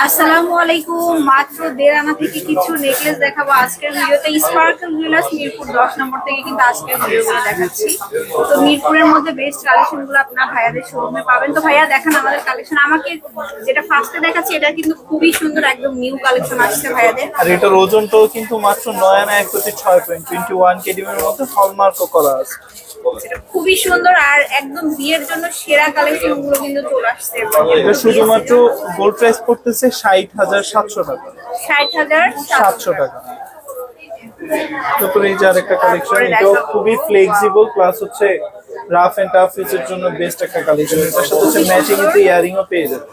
আসসালামু আলাইকুম। মাত্র 1.5 আনা থেকে কিছু নেকলেস দেখাবো আজকের ভিডিওতে। স্পার্কল জুয়েলার্স মিরপুর 10 নম্বর থেকে কিন্তু আজকের ভিডিওগুলো দেখাচ্ছি। তো মিরপুরের মধ্যে বেস্ট কালেকশনগুলো আপনার ভাইয়াদের শোরুমে পাবেন। তো ভাইয়া দেখান আমাদের কালেকশন। আমাকে যেটা ফার্স্টে দেখাচ্ছি এটা কিন্তু খুবই সুন্দর, একদম নিউ কালেকশন আসছে ভাইয়াদের। আর এটার ওজনটাও কিন্তু মাত্র 9 আনা 1/6.21 কেডিমের মধ্যে হলমার্কও করা আছে। এটা খুবই সুন্দর আর একদম বিয়ের জন্য সেরা কালেকশন গুলো কিন্তু চলে আসছে। এটা শুধুমাত্র গোল্ড প্রাইস পড়তেছে 60,700 টাকা। 60,700 টাকা। তারপরে এই যে আরেকটা কালেকশন, এটাও খুবই ফ্লেক্সিবল প্লাস হচ্ছে রাফ এন্ড টাফ ইউজের জন্য বেস্ট একটা কালেকশন। এটার সাথে হচ্ছে ম্যাচিং এতে ইয়ারিংও পেয়ে যাবে।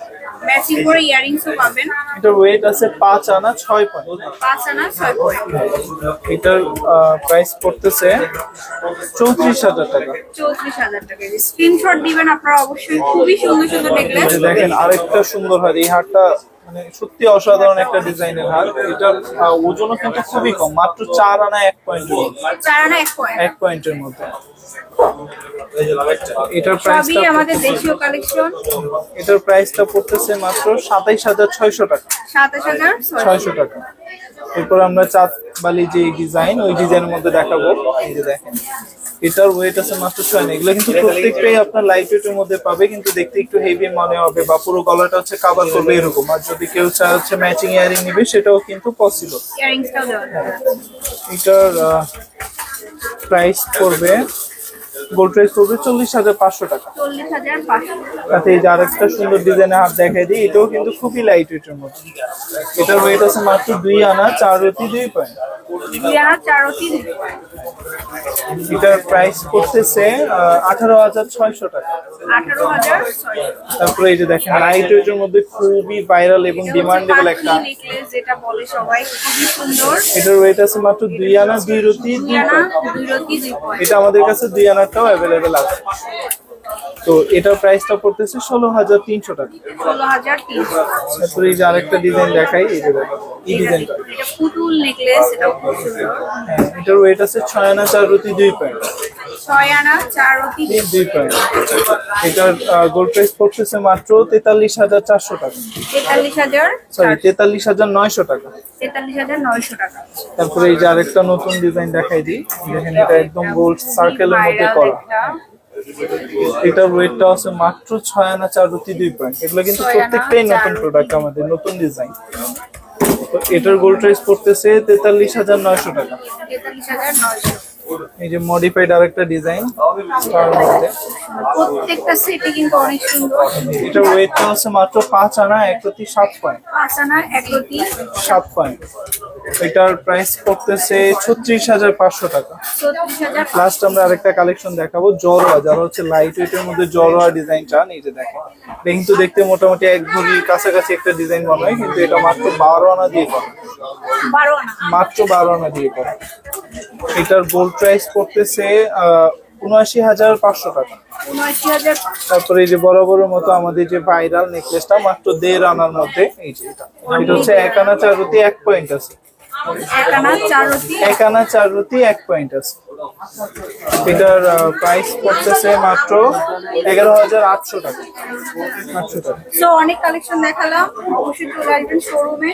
ম্যাচিং করে ইয়ারিংসও পাবেন। এটার ওয়েট আছে 5 আনা 6 পয়েন্ট। 5 আনা 6 পয়েন্ট। এটার প্রাইস পড়তেছে 34,000 টাকা। 34,000 টাকা। স্ক্রিনশট দিবেন আপনারা অবশ্যই। খুবই সুন্দর সুন্দর নেকলেস। দেখেন আরেকটা সুন্দর হার, এই হারটা মানে সত্যি অসাধারণ একটা ডিজাইনের হার। এটার ওজনও কিন্তু খুবই কম, মাত্র 4 আনা 1 পয়েন্ট। 4 আনা 1 পয়েন্ট। 1 পয়েন্টের মধ্যে। এটার প্রাইসটা সবই আমাদের দেশীয় কালেকশন। এটার প্রাইসটা পড়তেছে মাত্র 27,600 টাকা। 27,600 টাকা। এরপর আমরা চাঁদ বালি যে ডিজাইন, ওই ডিজাইনের মধ্যে দেখাবো। এই যে দেখেন, এটার ওয়েট আছে মাত্র 6 আনা। এগুলো কিন্তু প্রত্যেকটাই আপনার লাইট ওয়েটের মধ্যে পাবে, কিন্তু দেখতে একটু হেভি মনে হবে বা পুরো গলাটা হচ্ছে কভার করবে এরকম। আর যদি কেউ চায় হচ্ছে ম্যাচিং ইয়ারিং নেবে সেটাও কিন্তু পসিবল। ইয়ারিংসটাও দেওয়া যাবে। এটার প্রাইস পড়বে, গোল্ড প্রাইস পড়বে 40,500 টাকা। 40,500। তাতে এই যে আরেকটা সুন্দর ডিজাইনের হাত দেখাই দিই, এটাও কিন্তু খুবই লাইট ওয়েটের মধ্যে। এটার ওয়েট আছে মাত্র 2 আনা 4/2 পয়েন্ট। 2 আনা 4/2 পয়েন্ট। এটার প্রাইস পড়তেছে 18,600 টাকা। 18,600। তারপরে এই যে দেখেন লাইট ওয়েটের মধ্যে খুবই ভাইরাল এবং ডিমান্ডেবল একটা নেকলেস, যেটা বলে সবাই, খুবই সুন্দর। এটার ওয়েট আছে মাত্র 2 আনা 2/2 পয়েন্ট। এটা আমাদের কাছে 2 আনাটাও অ্যাভেলেবেল আছে। তো এটার প্রাইসটা পড়তেছে 16,300 টাকা। 16,300। তারপরে এই যে আরেকটা ডিজাইন দেখাই, এই যে দেখেন এই ডিজাইনটা। এটা পুতুল নেকলেস, এটাও খুব সুন্দর। এটার ওয়েট আছে 6 আনা 4/2 পয়েন্ট। 6 আনা 4/2 পয়েন্ট। এটার গোল্ড প্রাইস পড়তেছে মাত্র 43,400 টাকা। 43,900 টাকা। 43,900 টাকা। তারপরে এই যে আরেকটা নতুন ডিজাইন দেখাই দিই। দেখেন এটা একদম গোল্ড সার্কেলের মধ্যে করা। এটার ওয়েটটা আছে মাত্র 6 আনা 4/2 পয়েন্ট। এগুলো কিন্তু প্রত্যেকটাই নতুন প্রোডাক্ট, আমাদের নতুন ডিজাইন। তো এটার গোল্ড প্রাইস পড়তেছে 43,900 টাকা। 43,900। এই যে মডিফাইড আরেকটা ডিজাইন তার মধ্যে। প্রত্যেকটা সেটে কিন্তু অনেক সুন্দর। এটার ওয়েটটা আছে মাত্র 5 আনা 1/7 পয়েন্ট। 5 আনা 1/7 পয়েন্ট। এটার প্রাইস পড়তেছে 36,500 টাকা। 36,500। লাস্ট আমরা আরেকটা কালেকশন দেখাবো, জরোয়া, যারা হচ্ছে লাইট ওয়েটের মধ্যে জরোয়া ডিজাইন চান। এই যে দেখেন, এটা কিন্তু দেখতে মোটামুটি এক ভরির কাছাকাছি একটা ডিজাইন মনে হয়, কিন্তু এটা মাত্র 12 আনা দিয়ে করা। 12 আনা। মাত্র 12 আনা দিয়ে করা। এটার গোল্ড প্রাইস পড়তেছে 79,500 টাকা। 79,500। তারপরে এই যে বরাবরের মতো আমাদের যে ভাইরাল নেকলেসটা মাত্র 1.5 আনার মধ্যে। এই যে এটা হচ্ছে 1 আনা 4/1 পয়েন্ট আছে। 1 আনা 4/2। 1 আনা 4/1 পয়েন্ট আছে। এটার প্রাইস পড়তেছে মাত্র 11,800 টাকা। 800 টাকা। তো অনেক কালেকশন দেখালাম, অবশ্যই চলে আসবেন শোরুমে।